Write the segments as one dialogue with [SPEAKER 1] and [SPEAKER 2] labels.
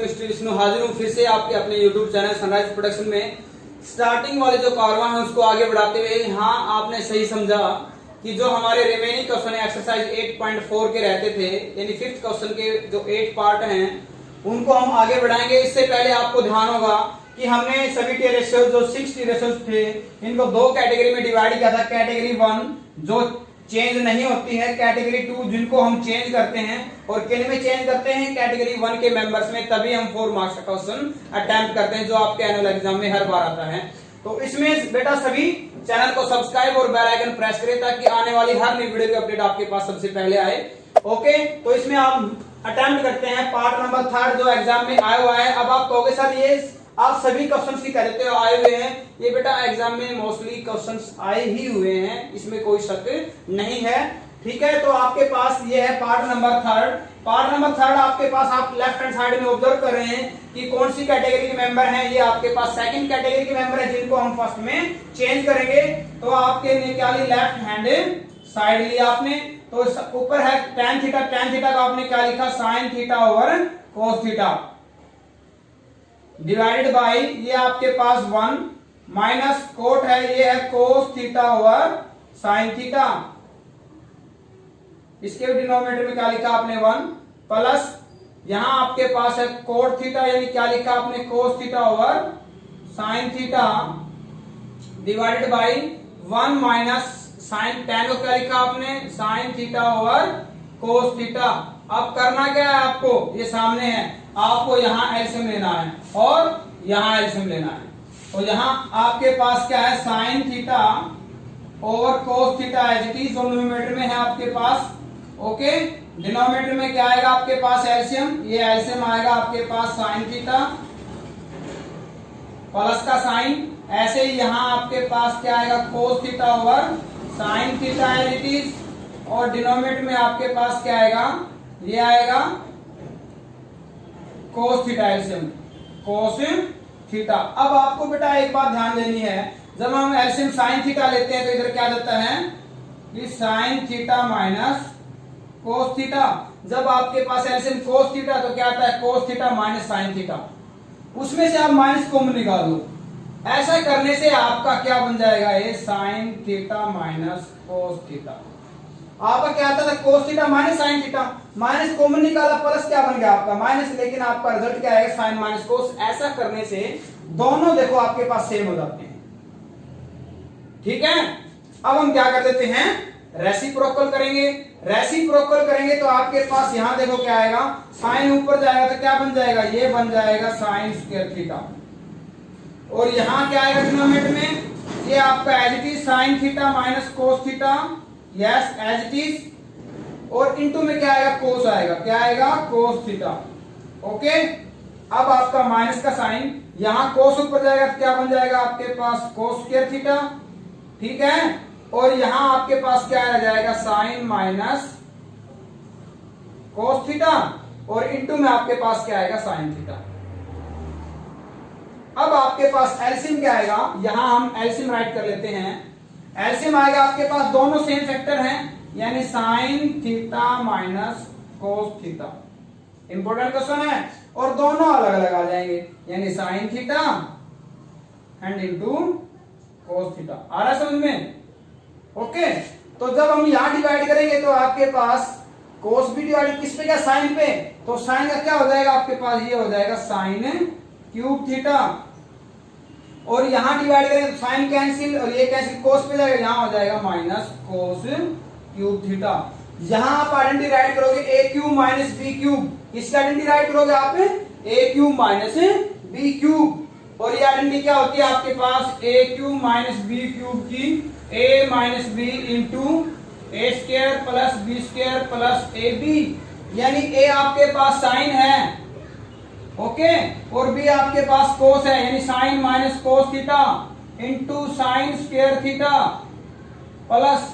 [SPEAKER 1] Mister Vishnu हाजिर हूँ फिर से आपके अपने YouTube चैनल सनराइज प्रोडक्शन में। स्टार्टिंग वाले जो कारवां है उसको आगे बढ़ाते हुए, हाँ आपने सही समझा कि जो हमारे रिमेनिंग क्वेश्चन एक्सरसाइज 8.4 के रहते थे, यानी 5th क्वेश्चन के जो 8 पार्ट हैं उनको हम आगे बढ़ाएंगे। इससे पहले आपको ध्यान होगा कि हमने सभी टी रेशियो जो 6 टी रेशियो थे इनको दो कैटेगरी में डिवाइड किया था। कैटेगरी 1 जो चेंज नहीं होती है, कैटेगरी 2 जिनको हम चेंज करते हैं, और किन में चेंज करते हैं, कैटेगरी 1 के मेंबर्स में। तभी हम 4 मार्क्स का क्वेश्चन अटेम्प्ट करते हैं जो आपके एनुअल एग्जाम में हर बार आता है। तो इसमें बेटा सभी चैनल को सब्सक्राइब और बेल आइकन प्रेस करें ताकि आने वाली हर नई वीडियो की अपडेट आपके पास सबसे पहले आए। ओके, तो इसमें आप अटेम्प्ट करते हैं पार्ट नंबर 3 जो एग्जाम में आया हुआ है। अब आप कहोगे सर ये आप सभी क्वेश्चंस की कहते हो आए हुए हैं, ये बेटा एग्जाम में मोस्टली क्वेश्चंस आए ही हुए हैं, इसमें कोई शक नहीं है। ठीक है, तो आपके पास ये है पार्ट नंबर 3। पार्ट नंबर 3 आपके पास आप लेफ्ट हैंड साइड में ऑब्जर्व कर रहे हैं कि कौन सी कैटेगरी के मेंबर हैं। ये आपके पास सेकंड कैटेगरी के मेंबर है जिनको हम फर्स्ट में चेंज करेंगे। तो आपके ने क्या ली, लेफ्ट हैंड साइड लिया आपने। तो ऊपर है tan थीटा, tan थीटा का आपने क्या लिखा, sin theta over cos theta divided bye ये आपके पास 1 माइनस कोट है, ये है cos theta over sin theta. इसके डिनोमिनेटर में क्या लिखा आपने 1 प्लस यहां आपके पास है कोट थीटा, यानी क्या लिखा आपने cos theta over sin theta divided by 1 minus sine tan को क्या लिखा आपने sin theta over cos theta. अब करना क्या है आपको, ये सामने है, आपको यहाँ एलसीएम लेना है और यहाँ एलसीएम लेना है। तो यहाँ आपके पास क्या है sin theta over cos theta as it is, numerator में है आपके पास। ओके, डिनोमिनेटर में क्या आएगा आपके पास एलसीएम, ये एलसीएम आएगा आपके पास sin थीटा प्लस का साइन, ऐसे ही यहाँ आपके पास क्या आएगा cos theta over sin theta as it is, और डिनोमिनेटर में आपके पास क्या आएगा, ये आएगा cos theta LCM cos theta. अब आपको बेटा एक बात ध्यान देनी है, जब हम एलसीएम sin थीटा लेते हैं तो इधर क्या देता है कि sin theta minus cos theta. जब आपके पास एलसीएम cos थीटा तो क्या आता है cos theta minus sin theta, उसमें से आप माइनस कॉमन निकाल दो। ऐसा करने से आपका क्या बन जाएगा, ये sin theta minus cos theta. आपका क्या आता था cos theta minus sin theta, minus common निकाला प्लस क्या बन गया आपका माइनस, लेकिन आपका रिजल्ट क्या आएगा sin माइनस cos। ऐसा करने से दोनों देखो आपके पास सेम हो जाते हैं। ठीक है, अब हम क्या कर देते हैं, रेसिप्रोकल करेंगे। रेसिप्रोकल करेंगे तो आपके पास यहां देखो क्या आएगा, साइन ऊपर जाएगा तो क्या बन जाएगा, ये बन जाएगा साइन स्क्वायर थीटा, और यहां क्या आएगा डिनोमिनेटर में, ये आपका as it is sine theta minus cos theta, yes as it is, और इनटू में क्या आएगा cos आएगा, क्या आएगा cos थीटा। ओके, अब आपका माइनस का साइन, यहां cos ऊपर जाएगा तो क्या बन जाएगा आपके पास cos स्क्वायर थीटा। ठीक है, और यहां आपके पास क्या आ जाएगा साइन माइनस cos थीटा, और इनटू में आपके पास क्या आएगा साइन थीटा। अब आपके पास एलसीएम क्या आएगा, यहां हम एलसीएम राइट कर लेते हैं। एलसीएम आएगा आपके पास, दोनों सेम फैक्टर हैं, यानी sine theta minus cos theta. Important question है, और दोनों अलग अलग आ जाएंगे, यानी sine theta and into cos theta. आ रहा है समझ में। ओके, तो जब हम यहां डिवाइड करेंगे तो आपके पास cos भी डिवाइड किस पे, क्या साइन पे, तो साइन का क्या हो जाएगा आपके पास, ये हो जाएगा साइन क्यूब थीटा, और यहां डिवाइड करेंगे तो साइन कैंसिल और ये कैंसिल, cos पे जाएगा, यहां हो जाएगा माइनस cos क्यूब थीटा। यहां आप आइडेंटिटी राइट करोगे a cube minus b cube, इसकी आइडेंटिटी राइट करोगे आप a cube minus b cube, और ये आइडेंटिटी क्या होती है आपके पास a cube minus b cube की a minus b into a square plus b square plus ab, यानी a आपके पास साइन है, ओके, और b आपके पास cos है, यानी sine minus cos theta into sine square theta plus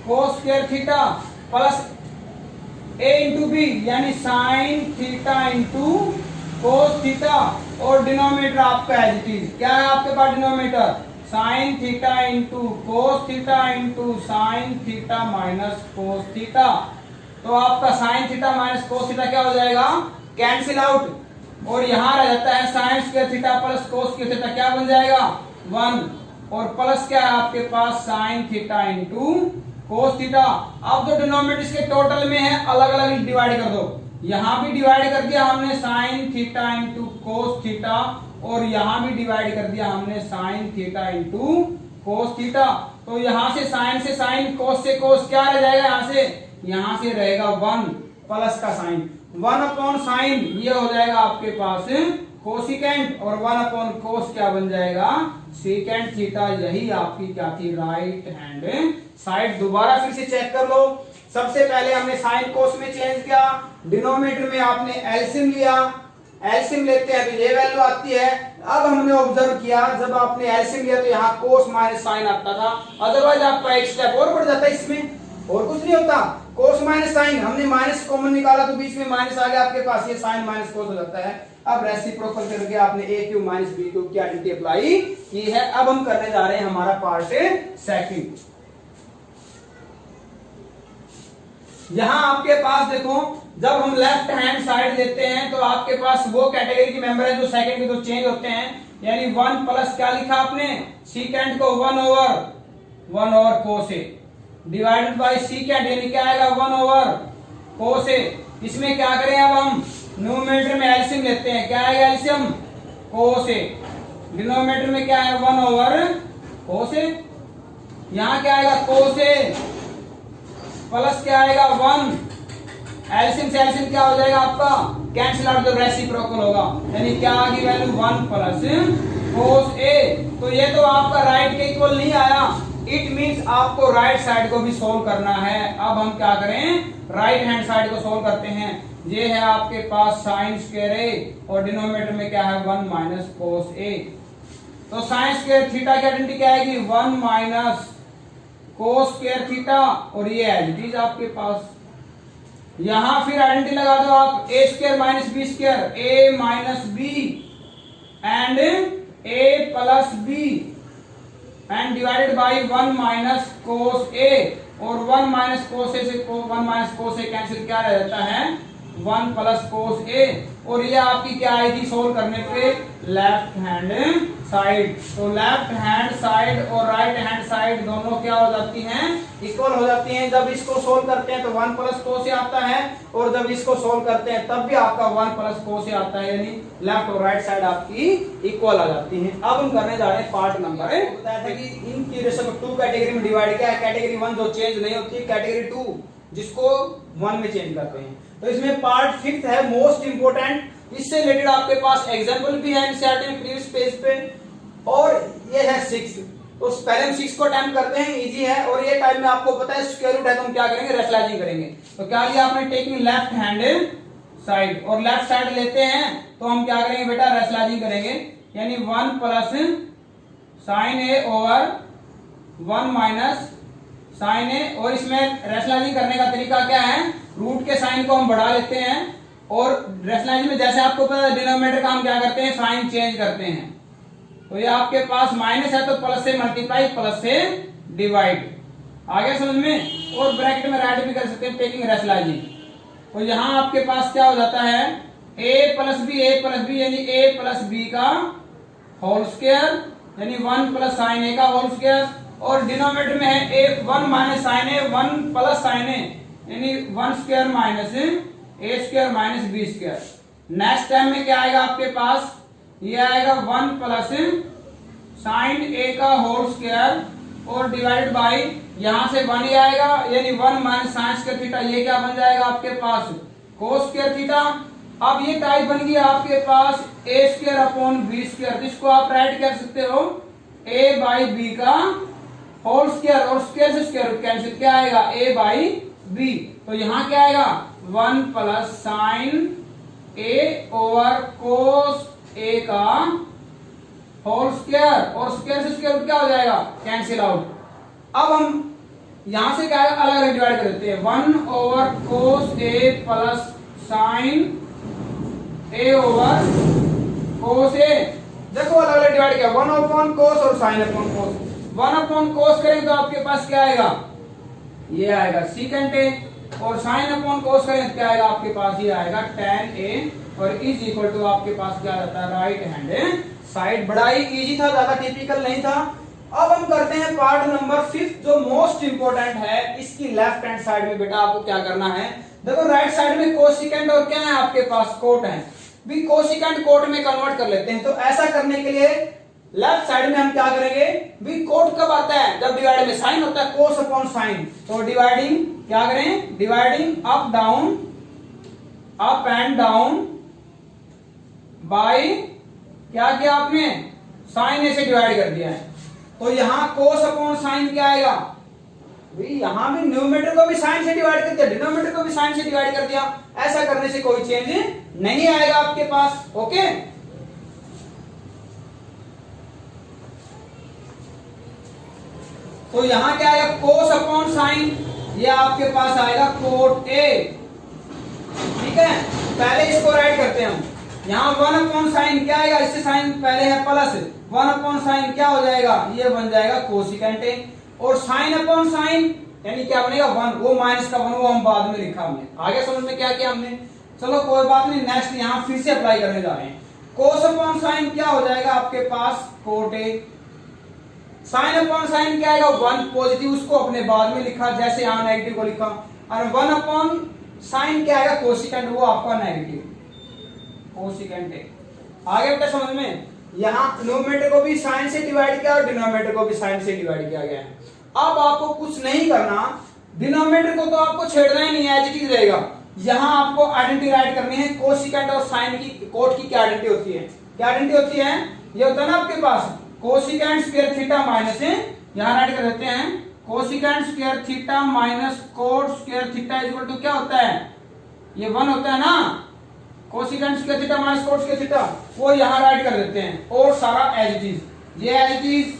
[SPEAKER 1] cos square theta plus a into b, यानी sine theta into cos theta, और डिनोमिनेटर आपका है क्या है आपके पास denominator sine theta into cos theta into sine theta minus cos theta. तो आपका sine theta minus cos theta क्या हो जाएगा, कैंसिल आउट, और यहाँ रह जाता है sine square theta plus cos square theta, क्या बन जाएगा 1 और प्लस क्या है आपके पास sine theta into cos theta. अब जो डिनोमिनेटर इसके टोटल में है अलग अलग डिवाइड कर दो, यहाँ भी डिवाइड कर दिया हमने sign theta into cos theta और यहाँ भी डिवाइड कर दिया हमने sign theta into cos theta. तो यहाँ से साइन कोस से कोस क्या रह जाएगा, यहाँ से रहेगा 1 प्लस का साइन 1 अपॉन साइन ये हो जाएगा आपके पास कोसिकेंट और 1 अपॉन कोस क्या बन जाएगा सेकेंट थीटा। यही आपकी क्या थी राइट हैंड साइड। दोबारा फिर से चेक कर लो। सबसे पहले हमने साइन कोस में चेंज किया, डिनोमिनेटर में आपने एलसीएम लिया, एलसीएम लेते हैं तो ये वैल्यू आती है। अब हमने ऑब्जर्व किया जब आपने एलसीएम लिया तो यहाँ कोस माइनस साइन आता था, अदरवाइज आपका एक स्टेप और बढ़ जाता है, इसमें और कुछ नहीं होता। कोस माइनस साइन हमने माइनस कॉमन निकाला तो बीच में माइनस आ गया आपके पास, ये साइन माइनस कोस हो जाता है। अब रेसिप्रोकल करके आपने ए क्यूब माइनस बी क्यूब की आइडेंटिटी अप्लाई की है। अब हम करने जा रहे हैं हमारा पार्ट सेकंड। यहां आपके पास देखो जब हम लेफ्ट हैंड साइड लेते हैं तो आपके पास वो कैटेगरी के मेंबर है जो सेकंड में तो चेंज होते हैं, यानी 1 प्लस क्या लिखा आपने सीकेंट को 1 over cos A divided by secant, यानी क्या आएगा 1 ओवर कोस ए। इसमें क्या करें अब हम न्यूमरेटर में एलसीएम लेते हैं, क्या आएगा एलसीएम कोस ए, डिनोमिनेटर में क्या है 1 ओवर कोस ए, यहां क्या आएगा कोस ए प्लस क्या आएगा 1, एलसीएम से एलसीएम क्या हो जाएगा आपका कैंसिल आउट, जब रेसिप्रोकल होगा, यानी क्या आ गई वैल्यू 1 प्लस कोस ए। तो ये तो आपका राइट के इक्वल नहीं आया, इट मींस आपको राइट साइड को भी सोल्व करना है। अब हम क्या करें राइट हैंड साइड को सोल्व करते हैं। ये है आपके पास साइन स्क्वायर ए और डिनोमिनेटर में क्या है 1 माइनस कोस ए। तो साइन स्क्वायर थीटा की आइडेंटिटी क्या आएगी 1 माइनस कोस स्क्वायर थीटा और ये एज इट इज आपके पास। यहां फिर आइडेंटिटी लगा दो आप A square minus B square, A minus B and A plus B and divided by 1 minus cos A और 1 माइनस कोस ए से 1 माइनस कोस ए कैंसिल क्या रह जाता है 1 प्लस कोस ए। और ये आपकी क्या आएगी सोल्व करने पे लेफ्ट हैंड साइड। तो लेफ्ट हैंड साइड और राइट हैंड साइड दोनों क्या हो जाती हैं इक्वल हो जाती हैं। जब इसको सोल्व करते हैं तो 1 प्लस कोस ए आता है और जब इसको सोल्व करते हैं तब भी आपका 1 प्लस कोस ए आता है, यानी लेफ्ट और राइट साइड आपकी इक्वल आ जाती है। अब हम करने जा रहे हैं पार्ट नंबर बताया था कि इनकी रेशो को 2 कैटेगरी में डिवाइड किया है। कैटेगरी 1 जो चेंज नहीं होती, कैटेगरी 2 जिसको 1 में चेंज करते हैं। तो इसमें पार्ट 5th है मोस्ट इंपोर्टेंट, इससे रिलेटेड आपके पास एग्जांपल भी है एनसीईआरटी में प्रीवियस पेज पे, और ये है 6। तो पहले हम 6 को अटेम्प्ट करते हैं, इजी है। और ये टाइम में आपको पता है स्क्वायर रूट है तो हम क्या करेंगे रेशनलाइजिंग करेंगे। तो क्या लिया आपने टेकिंग लेफ्ट हैंड साइड और लेफ्ट साइड लेते हैं तो हम क्या करेंगे बेटा रेशनलाइजिंग करेंगे, यानी 1 प्लस साइन ए ओवर 1 माइनस साइन ए। और इसमें रेशनलाइजिंग करने का तरीका क्या है, रूट के साइन को हम बढ़ा लेते हैं और रेशनलाइजिंग में जैसे आपको पता है डिनोमिनेटर का हम क्या करते हैं साइन चेंज करते हैं। तो ये आपके पास माइनस है तो प्लस से मल्टीप्लाई प्लस से डिवाइड, आगे समझ में। और ब्रैकेट में राइट भी कर सकते हैं टेकिंग रेशनलाइजिंग। तो यहां आपके पास क्या हो जाता है a प्लस बी यानी a प्लस बी का होल स्क्वायर, यानी 1 प्लस साइन ए का होल स्क्वायर। और डिनोमिनेटर में है a 1 minus sine A 1 plus sine A, यानी 1 square minus A square minus B square. Next time में क्या आएगा आपके पास, ये आएगा 1 प्लस साइन ए का होल स्क्वायर और डिवाइडेड बाय यहां से 1 ही आएगा, यानी 1 माइनस साइन स्क्वायर थीटा, ये क्या बन जाएगा आपके पास कोस स्क्वायर थीटा। अब ये टाइप बन गया आपके पास ए स्क्वायर अपॉन बी स्क्वायर, जिसको आप राइट कर सकते हो a बाई बी का होल स्क्वायर और स्क्वायर से स्क्वायर रूट कैंसिल, क्या आएगा a बाई बी। तो यहां क्या आएगा 1 प्लस साइन ए ओवर कोस ए का होल स्क्वायर और स्क्वायर से स्क्वायर रूट क्या हो जाएगा कैंसिल आउट। अब हम यहां से क्या है अलग अलग डिवाइड कर देते हैं, 1 ओवर कोस ए प्लस साइन ए ओवर कोस ए। देखो अलग अलग डिवाइड किया 1 अपॉन कोस और साइन अपॉन कोस। 1 अपॉन कोस करेंगे तो आपके पास क्या आएगा, ये आएगा सीकेंट ए और साइन अपॉन कोस करें क्या आएगा आपके पास, ये आएगा tan a और इज इक्वल टू आपके पास क्या रहता है राइट हैंड साइड। बड़ा ही इजी था, ज्यादा टिपिकल नहीं था। अब हम करते हैं पार्ट नंबर 5 जो मोस्ट इंपोर्टेंट है। इसकी लेफ्ट हैंड साइड में बेटा आपको क्या करना है, देखो राइट साइड में कोसिकेंट और क्या है आपके पास कोट है, भी कोसिकेंट कोट में कन्वर्ट कर लेते हैं। तो ऐसा करने के लिए लेफ्ट साइड में हम क्या करेंगे, भी कोट कब आता है, जब डिवाइड में साइन होता है, कोस अपॉन साइन। तो डिवाइडिंग क्या करें, dividing up down, up and down by क्या किया आपने, साइन ए से डिवाइड कर दिया है। तो यहां कोस अपॉन साइन क्या आएगा, यहां भी न्यूमेरेटर को भी साइन से डिवाइड कर दिया, डिनोमिनेटर को भी साइन से डिवाइड कर दिया। ऐसा करने से कोई चेंज नहीं आएगा आपके पास। ओके, तो यहां क्या आएगा, कोस अपॉन साइन, ये आपके पास आएगा कोट ए। ठीक है, पहले इसको राइट करते हैं हम। यहां 1 अपॉन साइन क्या आएगा, इससे साइन पहले है प्लस, 1 अपॉन साइन क्या हो जाएगा, ये बन जाएगा कोसिकेंट ए। और साइन अपॉन साइन यानी क्या बनेगा 1, वो माइनस का 1 वो हम बाद में लिखा हमने। आगे समझ में क्या किया हमने, चलो कोई बात नहीं, नेक्स्ट यहां फिर से अप्लाई करने जा रहे हैं। कोस अपॉन साइन क्या हो जाएगा आपके पास cot A, sine upon sine क्या आएगा 1 पॉजिटिव, उसको अपने बाद में लिखा जैसे यहां नेगेटिव को लिखा। और 1 अपॉन साइन क्या आएगा कोसिकेंट, वो आपका नेगेटिव कोसिकेंट है। आगे बेटा समझ में, यहां न्यूमेरेटर को भी साइन से डिवाइड किया और डिनोमिनेटर को भी साइन से डिवाइड किया गया है। अब आपको कुछ नहीं करना, डिनोमिनेटर को तो आपको छेड़ना ही नहीं है, एज इट इज रहेगा। यहां आपको आइडेंटिटी राइट करनी है, कोसिकेंट और साइन की कोट की क्या आइडेंटिटी होती है, क्या आइडेंटिटी होती है, ये होता है ना आपके पास कोसिकेंट स्क्वायर थीटा माइनस है, यहां राइट कर देते हैं cosecant square theta minus cot square theta equal to क्या होता है, ये 1 होता है ना, cosecant square theta minus cot square theta, वो यहां राइट कर देते हैं। और सारा एज इट इज, ये as it is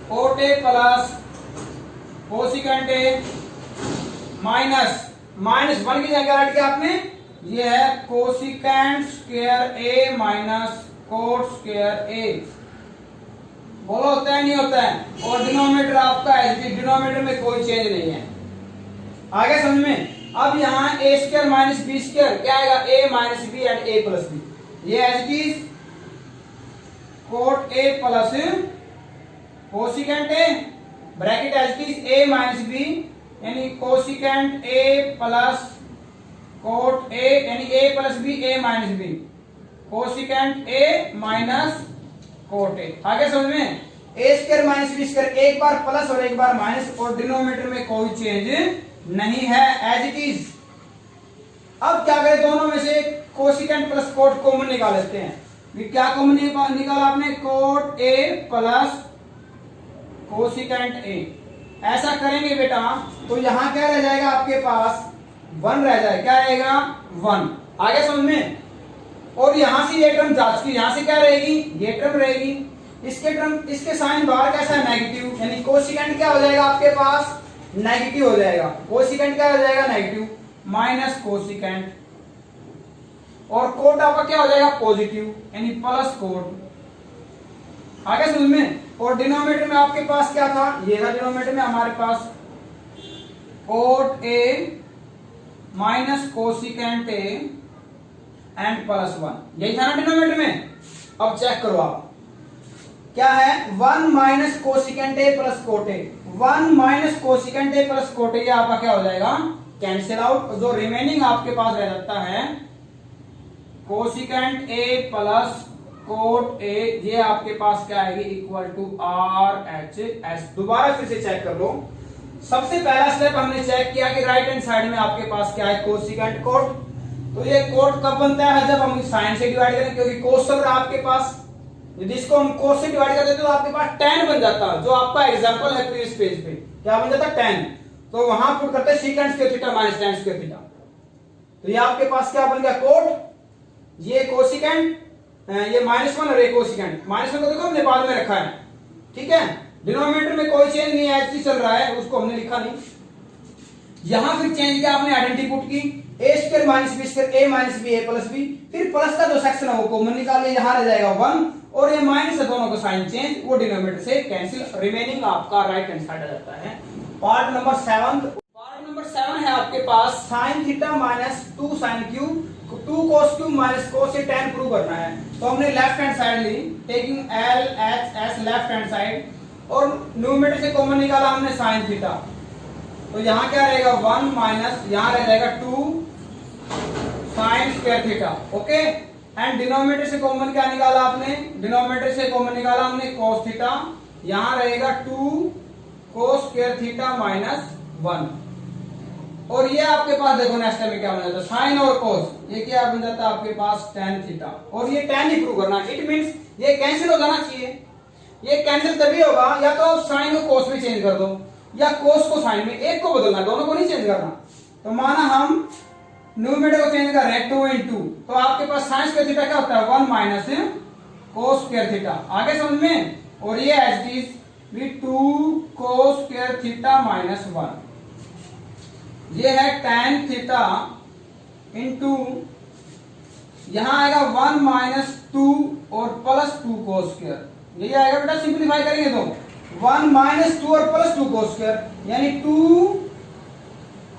[SPEAKER 1] cot A plus cosecant A minus 1 की जगह राइट किया आपने, ये है cosecant square A minus cot square ए। बोलो होता है नहीं होता है, और डिनोमिनेटर आपका है, डिनोमिनेटर में कोई चेंज नहीं है। आगे समझ में, अब यहाँ A square minus B square क्या आएगा, A minus B and A plus B, ये as it is cot A plus cosecant A bracket as it is A minus B यानी cosecant A plus cot A यानी A plus B A minus B cosecant A minus cot A. आगे समझ में, A square minus B square एक बार plus और एक बार minus, और डिनोमिनेटर में कोई चेंज नहीं है, एज इट इज। अब क्या करें, दोनों में से कोसिकेंट प्लस कोट कॉमन निकाल लेते हैं। क्या कॉमन निकाला आपने, कोट ए प्लस कोसिकेंट ए। ऐसा करेंगे बेटा तो यहां क्या रह जाएगा आपके पास 1 रह जाएगा, क्या रहेगा 1। आगे समझ में, और यहां से ये टर्म जांच की, यहां से क्या रहेगी, ये टर्म रहेगी, इसके टर्म इसके साइन बाहर कैसा है नेगेटिव, यानी कोसिकेंट क्या हो जाएगा आपके पास नेगेटिव हो जाएगा, कोसिकेंट क्या हो जाएगा नेगेटिव माइनस कोसिकेंट, और कोट आपका क्या हो जाएगा पॉजिटिव यानी प्लस कोट। आगे समझ में, और डिनोमिनेटर में आपके पास क्या था, ये था डिनोमिनेटर में हमारे पास cot A minus cosecant A and plus 1, यही था ना डिनोमिनेटर में। अब चेक करो आप, क्या है 1 minus cosecant A plus cot A, 1 minus cosecant A plus cot ए, आपका क्या हो जाएगा कैंसिल आउट। जो रिमेनिंग आपके पास रह जाता है cosecant A plus cot A, ये आपके पास क्या आएगी equal to R H S. दोबारा फिर से चेक कर लो, सबसे पहला स्टेप हमने चेक किया कि राइट हैंड साइड में आपके पास क्या है कोसिकेंट कोट। तो ये कोट कब बनता है, जब हम साइन से डिवाइड करें, क्योंकि कोस सब रहा आपके पास, यदि इसको हम कोस से डिवाइड कर देते तो आपके पास tan बन जाता, जो आपका एग्जांपल है प्रीवियस पेज पे, क्या बन जाता tan। तो वहां पुट करते हैं secant square theta minus tan square theta, तो ये आपके पास क्या बन गया कोट, ये कोसिकेंट, ये -1 और ये कोसिकेंट। -1 को देखो हमने बाद में रखा है, ठीक है, डिनोमिनेटर में कोई चेंज नहीं है, ऐसे चल रहा है, उसको हमने लिखा नहीं। यहां फिर चेंज किया आपने, आइडेंटिटी पुट की, ए square minus B square A minus B A plus B, फिर प्लस का जो सेक्शन है वो कॉमन निकाल लिया, यहां रह जाएगा 1, और ये माइनस है, दोनों का साइन चेंज, वो डिनोमिनेटर से कैंसिल, रिमेनिंग आपका राइट हैंड साइड आ जाता है। पार्ट नंबर 7 है है आपके पास sine theta minus 2 sine cube, 2 cos cube minus cos से tan प्रूव करना है। तो हमने लेफ्ट हैंड साइड ली, taking L H S left hand side, और न्यूमरेटर से कॉमन निकाला हमने साइन थीटा। तो यहाँ क्या रहेगा 1 माइनस, यहाँ रह जाएगा 2 sign square theta. Okay, and denominator से कॉमन क्या निकाला आपने, डिनोमिनेटर से कॉमन निकाला हमने cos थीटा, यहाँ रहेगा 2 cos स्क्वायर थीटा माइनस 1। और ये आपके पास देखो नेक्स्ट स्टेप में क्या बन जाता है, साइन और cos, ये क्या बन जाता है आपके पास tan थीटा, और ये tan ही प्रूव करना। इट मींस ये कैंसिल हो जाना चाहिए। ये कैंसिल तभी होगा या तो आप साइन को cos में चेंज कर दो, या cos को साइन में, एक को बदलना, दोनों को नहीं चेंज करना। तो माना हम न्यूमरेटर को चेंज कर रहे हैं 2 into, तो आपके पास साइन स्क्वायर थीटा क्या होता है 1 माइनस cos स्क्वायर थीटा। आगे समझ में, और ये एज इट इज भी 2 cos स्क्वायर थीटा माइनस 1, ये है tan थीटा इंटू, यहां आएगा 1 माइनस 2 और प्लस 2 cos स्क्वायर, यही आएगा बेटा। सिंप्लीफाई करेंगे तो 1 माइनस 2 और प्लस 2 cos स्क्वायर, यानी 2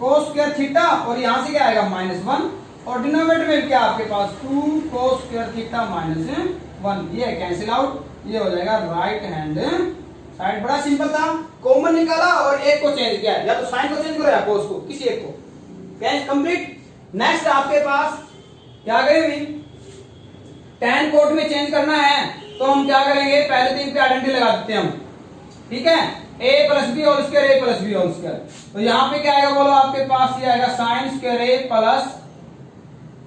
[SPEAKER 1] cos स्क्वायर थीटा, और यहां से क्या आएगा माइनस 1, और डिनोमिनेटर में क्या आपके पास 2 cos स्क्वायर थीटा माइनस 1, ये कैंसिल आउट, ये हो जाएगा राइट हैंड साइड। बड़ा सिंपल था, कॉमन निकाला और एक को चेंज किया, या तो साइन को चेंज करो या cos को, किसी एक को, कैच कंप्लीट। नेक्स्ट आपके पास क्या करेंगे, tan कोट में चेंज करना है, तो हम क्या करेंगे, पहले दिन पे आइडेंटिटी लगा देते हैं हम, ठीक है, a plus B whole square, a plus B whole square. तो यहाँ पे क्या आएगा बोलो, आपके पास ये आएगा साइन स्क्वायर a प्लस,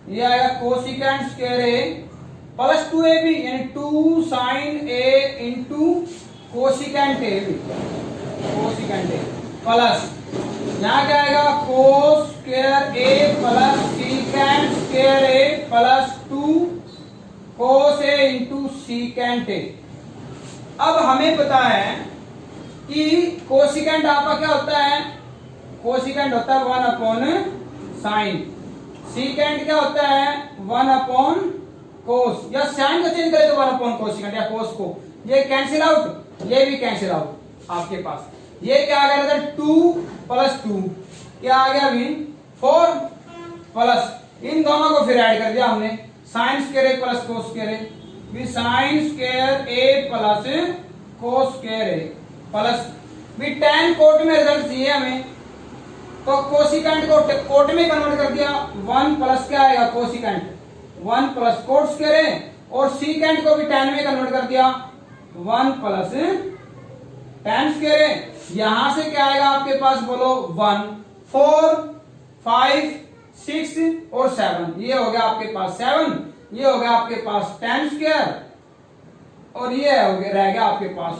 [SPEAKER 1] ये आएगा cosecant square a plus 2ab, यानी 2 sine a into cosecant a, cosecant a plus, यहाँ क्या आएगा cos square a plus secant square a plus 2 cos a into secant a। अब हमें पता है कि कोसिकेंट आपका क्या होता है, कोसिकेंट होता है 1 अपॉन साइन, सीकेंट क्या होता है 1 अपॉन कोस, या साइन को चेंज करें तो 1 अपॉन कोसिकेंट या कोस को, ये कैंसिल आउट, ये भी कैंसिल आउट आपके पास। ये क्या आ गया था 2 प्लस 2, क्या आ गया अभी 4 प्लस, इन दोनों को फिर ऐड कर दिया हमने, sine square a plus cos square a, भी sine square a plus cos square a plus, भी tan कोट में रिजल्ट चाहिए हमें, तो कोसिकेंट को कोट में कन्वर्ट कर दिया, 1 प्लस क्या आएगा cosecant 1 plus coat square a, और सीकेंट को भी tan में कन्वर्ट कर दिया 1 प्लस tan स्क्वायर a। यहां से क्या आएगा आपके पास बोलो 1, 4, 5, 6 और 7, ये हो गया आपके पास 7, ये हो गया आपके पास tan स्क्वायर, और ये हो गया रह गया आपके पास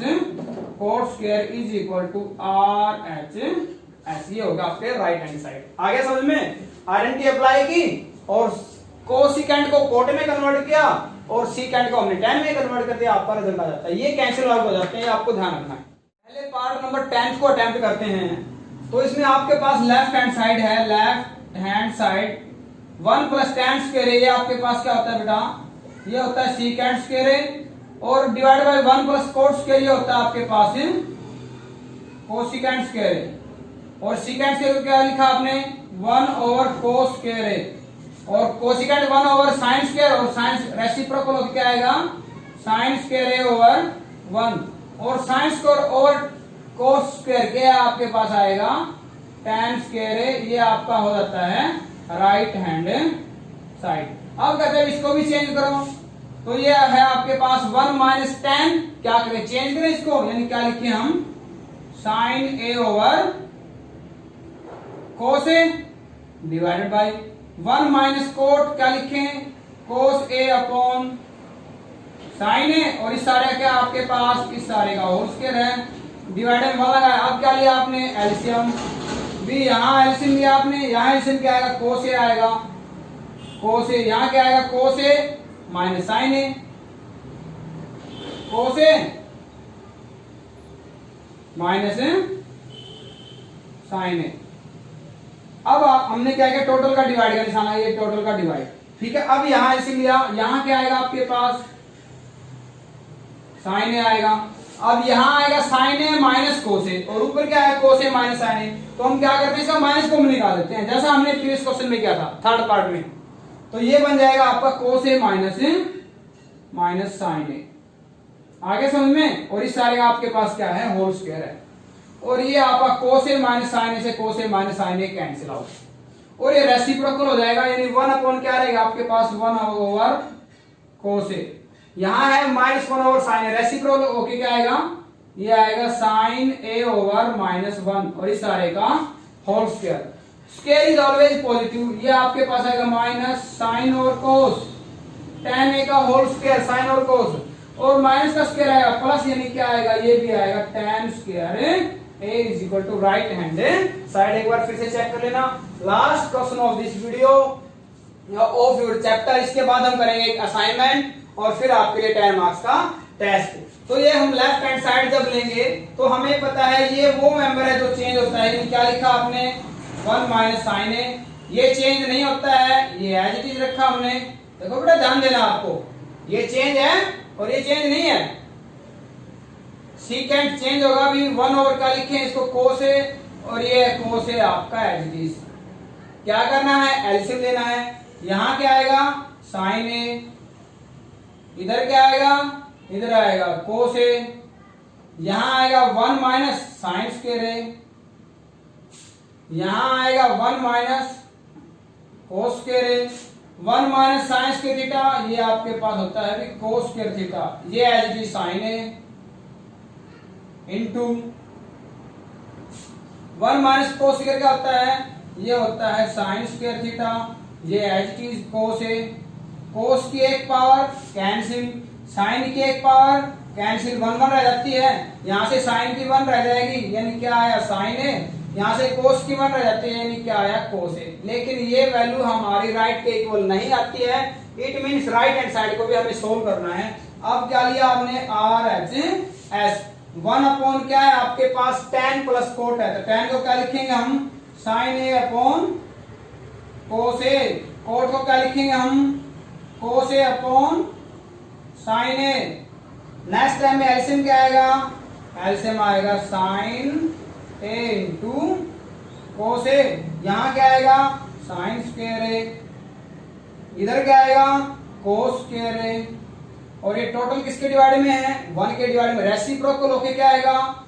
[SPEAKER 1] cot square is equal to RHS, ये होगा आपके राइट हैंड साइड। आगे समझ में, आइडेंटिटी अप्लाई की और कोसिकेंट को कोट में कन्वर्ट किया और सीकेंट को हमने tan में कन्वर्ट कर दिया, आपका रिजल्ट आ जाता है। ये कैंसिल आउट हो जाते हैं, आपको ध्यान रखना है। पहले पार्ट नंबर 10 को अटेम्प्ट करते हैं। तो इसमें आपके पास लेफ्ट हैंड साइड है, left hand side 1 plus tan square, ये आपके पास क्या होता है बेटा, ये होता है सीकेंट स्क्वायर, और divide by 1 plus coat square, ये होता है आपके पास कोसिकेंट स्क्वायर, और सीकेंट स्क्वायर को क्या लिखा आपने 1 ओवर कोस स्क्वायर, और कोसिकेंट 1 ओवर साइन स्क्वायर, और साइन रेसिप्रोकल होकर क्या आएगा साइन स्क्वायर ओवर 1, और साइन स्क्वायर ओवर कोस स्क्वायर क्या आपके पास आएगा tan स्क्वायर, ये आपका हो जाता है राइट हैंड साइड। अब कहते हैं इसको भी चेंज करो, तो ये है आपके पास 1 माइनस tan, क्या करें चेंज करें इसको, यानी क्या लिखे हम sine a over cos a divided by 1 minus cot, क्या लिखें cos a upon sine a, और इस सारे क्या आपके पास इस सारे का होल स्क्वायर है, डिवाइडेड वाला का। अब क्या लिया आपने एलसीएम, भी यहाँ एलसीएम लिया आपने, यहाँ एलसीएम क्या आएगा कोस a आएगा, कोस a, यहाँ क्या आएगा cos a minus sine a, cos a minus sine a। अब हमने क्या किया टोटल का डिवाइड का निशान है, ये टोटल का डिवाइड, ठीक है। अब यहाँ ऐसे लिया, यहाँ क्या आएगा आपके पास साइन a आएगा, अब यहाँ आएगा sine A minus cos A और ऊपर क्या है कोस ए माइनस साइन ए। तो हम क्या करते हैं इसका माइनस को निकाल देते हैं जैसा हमने प्रीवियस क्वेश्चन में किया था थर्ड पार्ट में। तो ये बन जाएगा आपका कोस ए माइनस साइन ए। आगे समझ में। और इस सारे का आपके पास क्या है होल स्क्वायर है और ये आपका कोस ए माइनस साइन ए से कोस ए माइनस साइन ए कैंसिल आउट और ये रेसिप्रोकल हो जाएगा यानी 1 अपॉन क्या रहेगा आपके पास 1 ओवर कोस ए। यहां है -1 ओवर साइन ए रेसिप्रोकल ओके क्या आएगा ये आएगा साइन ए ओवर -1 और इस सारे का whole square. Square is always positive. ये आपके पास आएगा माइनस साइन और कोस tan ए का होल स्क्वायर साइन और कोस और माइनस का स्क्वायर आएगा प्लस यानी क्या आएगा ये भी आएगा tan square a is equal to right hand side. एक बार फिर से चेक कर लेना last question of this video of your chapter. इसके बाद हम करेंगे एक असाइनमेंट और फिर आपके लिए 10 मार्क्स का टेस्ट। तो ये हम लेफ्ट हैंड साइड जब लेंगे तो हमें पता है ये वो मेंबर है जो चेंज होता है। क्या लिखा आपने 1 माइनस साइन ए। ये चेंज नहीं होता है ये एज इट इज रखा हमने। देखो बेटा ध्यान देना आपको ये चेंज है और ये चेंज नहीं है। सीकेंट चेंज होगा भी 1 ओवर का लिखे इसको कोस ए और ये कोस ए आपका एज इट इज। क्या करना है एलसीएम लेना है। यहां क्या आएगा साइन ए इधर क्या आएगा इधर आएगा कोस ए यहां आएगा 1 माइनस साइन स्क्वायर ए यहां आएगा 1 minus cos square A 1 minus sine square theta ये आपके पास होता है कोस स्क्वायर थीटा। ये as it is sine A into 1 minus cos square क्या होता है ये होता है साइन स्क्वायर थीटा। ये as it is cos A cos की एक पावर कैंसिल साइन की एक पावर कैंसिल 1 1 रह जाती है। यहां से साइन की 1 रह जाएगी यानी क्या आया साइन ए। यहां से कोस की 1 रह जाती है यानी क्या आया कोस ए। लेकिन ये वैल्यू हमारी राइट के इक्वल नहीं आती है। It means right hand side को भी हमें सोल्व करना है। अब क्या लिया आपने आर एच एस 1 अपॉन क्या है आपके पास tan प्लस कोट है तो tan को क्या लिखेंगे हम साइन ए अपॉन कोस ए। कोट को क्या लिखेंगे हम कोस ए अपॉन साइन ए। नेक्स्ट टाइम में एलसीएम क्या आएगा एलसीएम आएगा साइन ए इंटू कोस ए। यहां क्या आएगा साइन स्क्वायर ए इधर क्या आएगा कोस स्क्वायर ए और ये टोटल किसके डिवाइड में है 1 के डिवाइड में। रेसिप्रोकल होके क्या आएगा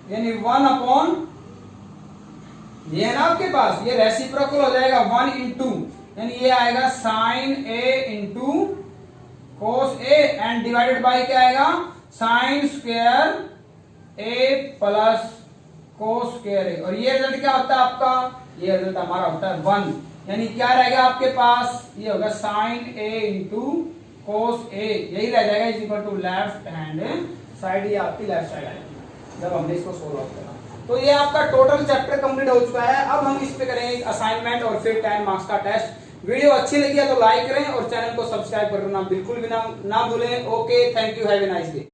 [SPEAKER 1] यानी 1 अपॉन ये है ना आपके पास ये रेसिप्रोकल हो जाएगा 1 इंटू यानी ये आएगा sine A into cos A and divided by क्या आएगा sine square A plus cos square A. और ये रिजल्ट क्या होता है आपका ये रिजल्ट हमारा होता है 1 यानी क्या रहेगा आपके पास ये होगा साइन ए इंटू कोस ए यही रह जाएगा is equal to left hand side. ये आपकी लेफ्ट साइड आएगी जब हमने इसको सोल्व आउट करा। तो ये आपका टोटल चैप्टर कंप्लीट हो चुका है। अब हम इस पे करेंगे असाइनमेंट और फिर 10 मार्क्स का टेस्ट। वीडियो अच्छी लगी है तो लाइक करें और चैनल को सब्सक्राइब करना बिल्कुल भी ना भूलें। Okay thank you have a nice day.